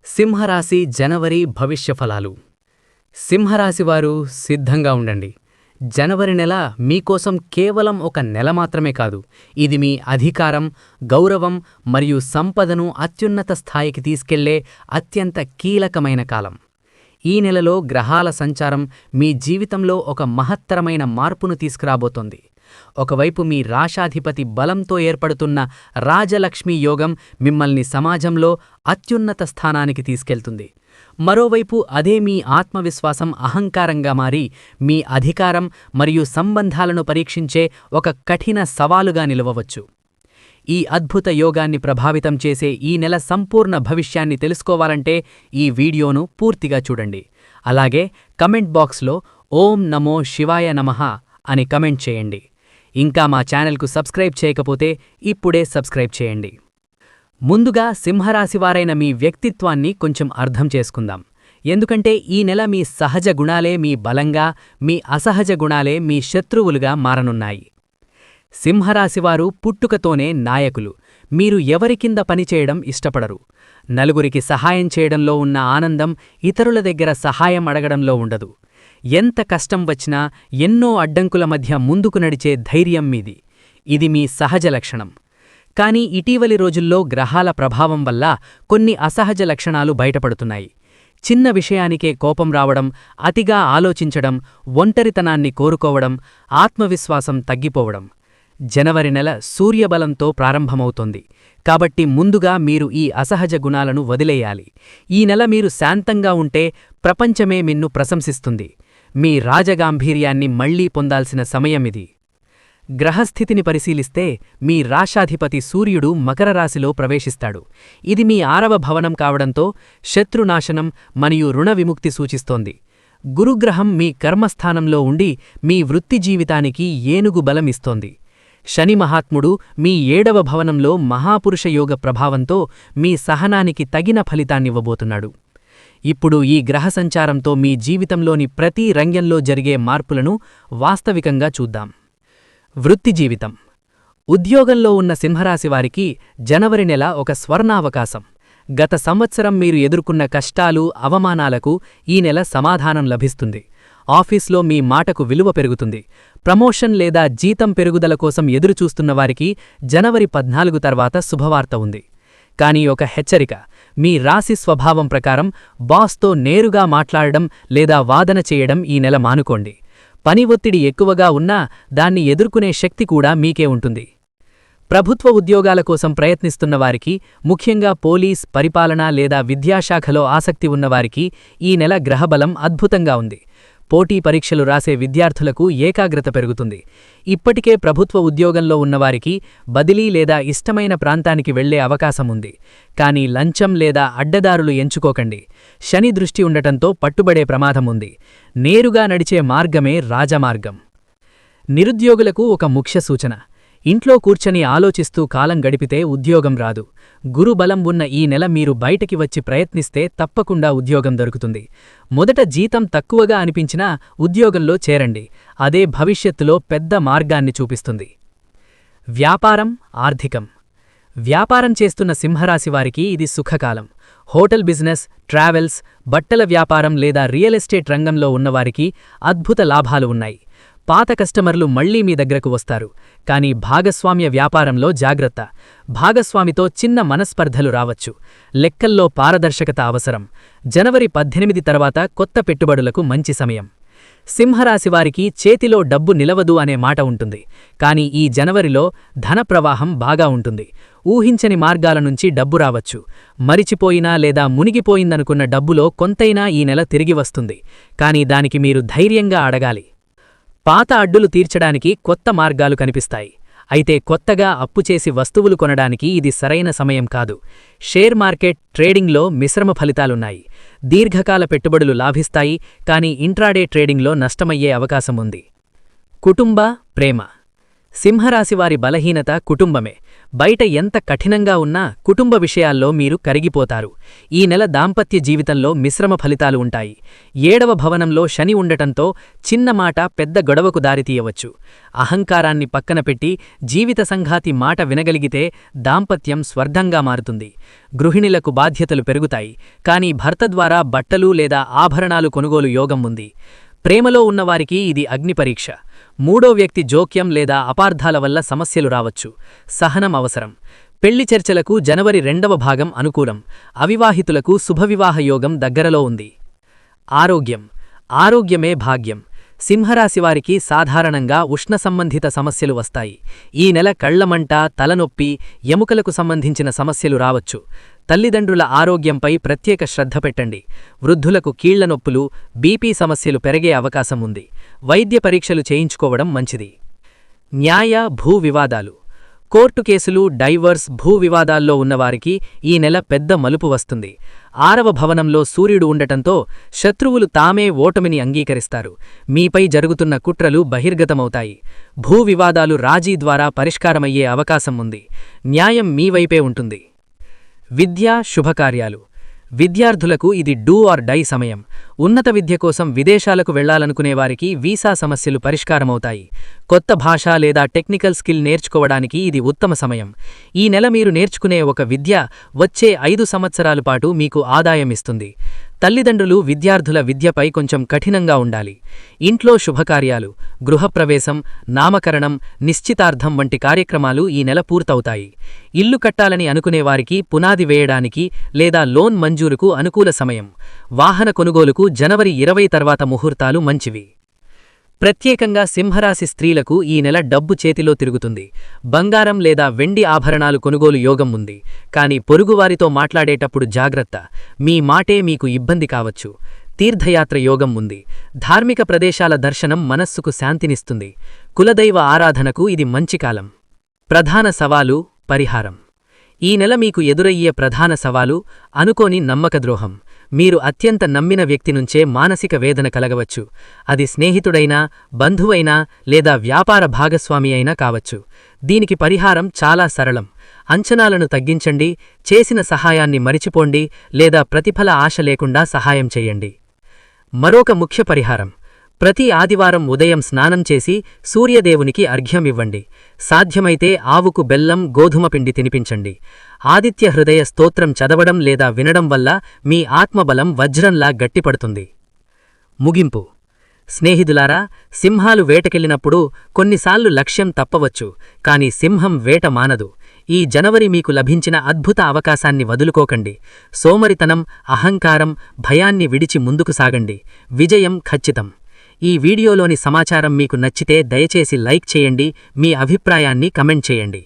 సింహరాశి జనవరి భవిష్యఫలాలు. సింహరాశివారు సిద్ధంగా ఉండండి. జనవరి నెల మీకోసం కేవలం ఒక నెల మాత్రమే కాదు, ఇది మీ అధికారం, గౌరవం మరియు సంపదను అత్యున్నత స్థాయికి తీసుకెళ్లే అత్యంత కీలకమైన కాలం. ఈ నెలలో గ్రహాల సంచారం మీ జీవితంలో ఒక మహత్తరమైన మార్పును తీసుకురాబోతోంది. ఒకవైపు మీ రాశాధిపతి బలంతో ఏర్పడుతున్న రాజలక్ష్మీ యోగం మిమ్మల్ని సమాజంలో అత్యున్నత స్థానానికి తీసుకెళ్తుంది. మరోవైపు అదే మీ ఆత్మవిశ్వాసం అహంకారంగా మారి మీ అధికారం మరియు సంబంధాలను పరీక్షించే ఒక కఠిన సవాలుగా నిలవవచ్చు. ఈ అద్భుత యోగాన్ని ప్రభావితం చేసే ఈ నెల సంపూర్ణ భవిష్యాన్ని తెలుసుకోవాలంటే ఈ వీడియోను పూర్తిగా చూడండి. అలాగే కమెంట్ బాక్స్లో ఓం నమో శివాయ నమః అని కమెంట్ చేయండి. ఇంకా మా ఛానల్కు సబ్స్క్రైబ్ చేయకపోతే ఇప్పుడే సబ్స్క్రైబ్ చేయండి. ముందుగా సింహరాశివారైన మీ వ్యక్తిత్వాన్ని కొంచెం అర్థం చేసుకుందాం. ఎందుకంటే ఈ నెల మీ సహజ గుణాలే మీ బలంగా, మీ అసహజ గుణాలే మీ శత్రువులుగా మారనున్నాయి. సింహరాశివారు పుట్టుకతోనే నాయకులు. మీరు ఎవరి కింద పనిచేయడం ఇష్టపడరు. నలుగురికి సహాయం చేయడంలో ఉన్న ఆనందం ఇతరుల దగ్గర సహాయం అడగడంలో ఉండదు. ఎంత కష్టం వచ్చినా ఎన్నో అడ్డంకుల మధ్య ముందుకు నడిచే ధైర్యం మీది. ఇది మీ సహజ లక్షణం. కానీ ఇటీవలి రోజుల్లో గ్రహాల ప్రభావం వల్ల కొన్ని అసహజ లక్షణాలు బయటపడుతున్నాయి. చిన్న విషయానికే కోపం రావడం, అతిగా ఆలోచించడం, ఒంటరితనాన్ని కోరుకోవడం, ఆత్మవిశ్వాసం తగ్గిపోవడం. జనవరి నెల సూర్యబలంతో ప్రారంభమవుతోంది. కాబట్టి ముందుగా మీరు ఈ అసహజ గుణాలను వదిలేయాలి. ఈ నెల మీరు శాంతంగా ఉంటే ప్రపంచమే మిన్ను ప్రశంసిస్తుంది. మీ రాజగాంభీర్యాన్ని మళ్లీ పొందాల్సిన సమయమిది. గ్రహస్థితిని పరిశీలిస్తే మీ రాశాధిపతి సూర్యుడు మకర రాశిలో ప్రవేశిస్తాడు. ఇది మీ 6వ భవనం కావడంతో శత్రునాశనం మరియు రుణ విముక్తి సూచిస్తోంది. గురుగ్రహం మీ కర్మస్థానంలో ఉండి మీ వృత్తి జీవితానికి ఏనుగు బలమిస్తోంది. శని మహాత్ముడు మీ 7వ భవనంలో మహాపురుషయోగ ప్రభావంతో మీ సహనానికి తగిన ఫలితాన్నివ్వబోతున్నాడు. ఇప్పుడు ఈ గ్రహ సంచారంతో మీ జీవితంలోని ప్రతి రంగంలో జరిగే మార్పులను వాస్తవికంగా చూద్దాం. వృత్తి జీవితం. ఉద్యోగంలో ఉన్న సింహరాశివారికి జనవరి నెల ఒక స్వర్ణావకాశం. గత సంవత్సరం మీరు ఎదుర్కొన్న కష్టాలు, అవమానాలకు ఈ నెల సమాధానం లభిస్తుంది. ఆఫీస్లో మీ మాటకు విలువ పెరుగుతుంది. ప్రమోషన్ లేదా జీతం పెరుగుదల కోసం ఎదురుచూస్తున్నవారికి జనవరి 14 తర్వాత శుభవార్త ఉంది. కానీ ఒక హెచ్చరిక: మీ రాశి స్వభావం ప్రకారం బాస్తో నేరుగా మాట్లాడడం లేదా వాదన చేయడం ఈ నెల మానుకోండి. పని ఒత్తిడి ఎక్కువగా ఉన్నా దాన్ని ఎదుర్కొనే శక్తి కూడా మీకే ఉంటుంది. ప్రభుత్వ ఉద్యోగాల కోసం ప్రయత్నిస్తున్నవారికి, ముఖ్యంగా పోలీస్, పరిపాలన లేదా విద్యాశాఖలో ఆసక్తి ఉన్నవారికి ఈ నెల గ్రహబలం అద్భుతంగా ఉంది. పోటీ పరీక్షలు రాసే విద్యార్థులకు ఏకాగ్రత పెరుగుతుంది. ఇప్పటికే ప్రభుత్వ ఉద్యోగంలో ఉన్నవారికి బదిలీ లేదా ఇష్టమైన ప్రాంతానికి వెళ్లే అవకాశం ఉంది. కానీ లంచం లేదా అడ్డదారులు ఎంచుకోకండి. శని దృష్టి ఉండటంతో పట్టుబడే ప్రమాదం ఉంది. నేరుగా నడిచే మార్గమే రాజమార్గం. నిరుద్యోగులకు ఒక ముఖ్య సూచన: ఇంట్లో కూర్చొని ఆలోచిస్తూ కాలం గడిపితే ఉద్యోగం రాదు. గురుబలం ఉన్న ఈ నెల మీరు బయటికి వచ్చి ప్రయత్నిస్తే తప్పకుండా ఉద్యోగం దొరుకుతుంది. మొదట జీతం తక్కువగా అనిపించినా ఉద్యోగంలో చేరండి. అదే భవిష్యత్తులో పెద్ద మార్గాన్ని చూపిస్తుంది. వ్యాపారం, ఆర్థికం. వ్యాపారం చేస్తున్న సింహరాశివారికి ఇది సుఖకాలం. హోటల్ బిజినెస్, ట్రావెల్స్, బట్టల వ్యాపారం లేదా రియల్ ఎస్టేట్ రంగంలో ఉన్నవారికి అద్భుత లాభాలు ఉన్నాయి. పాత కస్టమర్లు మళ్లీ మీ దగ్గరకు వస్తారు. కానీ భాగస్వామ్య వ్యాపారంలో జాగ్రత్త. భాగస్వామితో చిన్న మనస్పర్ధలు రావచ్చు. లెక్కల్లో పారదర్శకత అవసరం. జనవరి 18 తర్వాత కొత్త పెట్టుబడులకు మంచి సమయం. సింహరాశివారికి చేతిలో డబ్బు నిలవదు అనే మాట ఉంటుంది. కానీ ఈ జనవరిలో ధన ప్రవాహం బాగా ఉంటుంది. ఊహించని మార్గాల నుంచి డబ్బు రావచ్చు. మరిచిపోయినా లేదా మునిగిపోయిందనుకున్న డబ్బులో కొంతైనా ఈ నెల తిరిగి వస్తుంది. కానీ దానికి మీరు ధైర్యంగా అడగాలి. పాత అడ్డులు తీర్చడానికి కొత్త మార్గాలు కనిపిస్తాయి. అయితే కొత్తగా అప్పుచేసి వస్తువులు కొనడానికి ఇది సరైన సమయం కాదు. షేర్ మార్కెట్, ట్రేడింగ్లో మిశ్రమ ఫలితాలున్నాయి. దీర్ఘకాల పెట్టుబడులు లాభిస్తాయి, కానీ ఇంట్రాడే ట్రేడింగ్లో నష్టమయ్యే అవకాశం ఉంది. కుటుంబ, ప్రేమ. సింహరాశివారి బలహీనత కుటుంబమే. బయట ఎంత కఠినంగా ఉన్నా కుటుంబ విషయాల్లో మీరు కరిగిపోతారు. ఈ నెల దాంపత్య జీవితంలో మిశ్రమ ఫలితాలు ఉంటాయి. 7వ భవనంలో శని ఉండటంతో చిన్న మాట పెద్ద గొడవకు దారితీయవచ్చు. అహంకారాన్ని పక్కన పెట్టి జీవిత సంఘాతి మాట వినగలిగితే దాంపత్యం స్వర్గంగా మారుతుంది. గృహిణులకు బాధ్యతలు పెరుగుతాయి, కానీ భర్త ద్వారా బట్టలు లేదా ఆభరణాలు కొనుగోలు యోగం ఉంది. ప్రేమలో ఉన్నవారికి ఇది అగ్నిపరీక్ష. మూడో వ్యక్తి జోక్యం లేదా అపార్థాల వల్ల సమస్యలు రావచ్చు. సహనం అవసరం. పెళ్లి చర్చలకు జనవరి 2వ భాగం అనుకూలం. అవివాహితులకు శుభవివాహ యోగం దగ్గరలో ఉంది. ఆరోగ్యమే భాగ్యం. సింహరాశివారికి సాధారణంగా ఉష్ణ సంబంధిత సమస్యలు వస్తాయి. ఈ నెల కళ్లమంట, తలనొప్పి, ఎముకలకు సంబంధించిన సమస్యలు రావచ్చు. తల్లిదండ్రుల ఆరోగ్యంపై ప్రత్యేక శ్రద్ధ పెట్టండి. వృద్ధులకు కీళ్ల నొప్పులు, బీపీ సమస్యలు పెరిగే అవకాశం ఉంది. వైద్య పరీక్షలు చేయించుకోవడం మంచిది. న్యాయ, భూ వివాదాలు. కోర్టు కేసులు, డైవర్స్, భూ వివాదాల్లో ఉన్నవారికి ఈ నెల పెద్ద మలుపు వస్తుంది. 6వ భవనంలో సూర్యుడు ఉండటంతో శత్రువులు తామే ఓటమిని అంగీకరిస్తారు. మీపై జరుగుతున్న కుట్రలు బహిర్గతమవుతాయి. భూ వివాదాలు రాజీ ద్వారా పరిష్కారమయ్యే అవకాశం ఉంది. న్యాయం మీ వైపే ఉంటుంది. విద్య, శుభకార్యాలు. విద్యార్థులకు ఇది డూ ఆర్ డై సమయం. ఉన్నత విద్య కోసం విదేశాలకు వెళ్లాలనుకునేవారికి వీసా సమస్యలు పరిష్కారమవుతాయి. కొత్త భాష లేదా టెక్నికల్ స్కిల్ నేర్చుకోవడానికి ఇది ఉత్తమ సమయం. ఈ నెల మీరు నేర్చుకునే ఒక విద్య వచ్చే 5 సంవత్సరాల పాటు మీకు ఆదాయమిస్తుంది. తల్లిదండ్రులు విద్యార్థుల విద్యపై కొంచెం కఠినంగా ఉండాలి. ఇంట్లో శుభకార్యాలు, గృహప్రవేశం, నామకరణం, నిశ్చితార్థం వంటి కార్యక్రమాలు ఈ నెల పూర్తవుతాయి. ఇల్లు కట్టాలని అనుకునేవారికి పునాది వేయడానికి లేదా లోన్ మంజూరుకు అనుకూల సమయం. వాహన కొనుగోలుకు జనవరి 20 తర్వాత ముహూర్తాలు మంచివి. ప్రత్యేకంగా సింహరాశి స్త్రీలకు ఈ నెల డబ్బు చేతిలో తిరుగుతుంది. బంగారం లేదా వెండి ఆభరణాలు కొనుగోలు యోగం ఉంది. కానీ పొరుగువారితో మాట్లాడేటప్పుడు జాగ్రత్త. మీ మాటే మీకు ఇబ్బంది కావచ్చు. తీర్థయాత్ర యోగం ఉంది. ధార్మిక ప్రదేశాల దర్శనం మనస్సుకు శాంతినిస్తుంది. కులదైవ ఆరాధనకు ఇది మంచి కాలం. ప్రధాన సవాలు, పరిహారం. ఈ నెల మీకు ఎదురయ్యే ప్రధాన సవాలు అనుకోని నమ్మకద్రోహం. మీరు అత్యంత నమ్మిన వ్యక్తి నుంచే మానసిక వేదన కలగవచ్చు. అది స్నేహితుడైనా, బంధువైనా లేదా వ్యాపార భాగస్వామి అయినా కావచ్చు. దీనికి పరిహారం చాలా సరళం. అంచనాలను తగ్గించండి, చేసిన సహాయాన్ని మరిచిపోండి లేదా ప్రతిఫల ఆశ లేకుండా సహాయం చేయండి. మరొక ముఖ్య పరిహారం: ప్రతి ఆదివారం ఉదయం స్నానం చేసి సూర్యదేవునికి అర్ఘ్యం ఇవ్వండి. సాధ్యమైతే ఆవుకు బెల్లం, గోధుమ పిండి తినిపించండి. ఆదిత్య హృదయ స్తోత్రం చదవడం లేదా వినడం వల్ల మీ ఆత్మబలం వజ్రంలా గట్టిపడుతుంది. ముగింపు. స్నేహితులారా, సింహాలు వేటకెళ్లినప్పుడు కొన్నిసార్లు లక్ష్యం తప్పవచ్చు, కానీ సింహం వేట మానదు. ఈ జనవరి మీకు లభించిన అద్భుత అవకాశాన్ని వదులుకోకండి. సోమరితనం, అహంకారం, భయాన్ని విడిచి ముందుకు సాగండి. విజయం ఖచ్చితం. ఈ వీడియోలోని సమాచారం మీకు నచ్చితే దయచేసి లైక్ చేయండి. మీ అభిప్రాయాన్ని కమెంట్ చేయండి.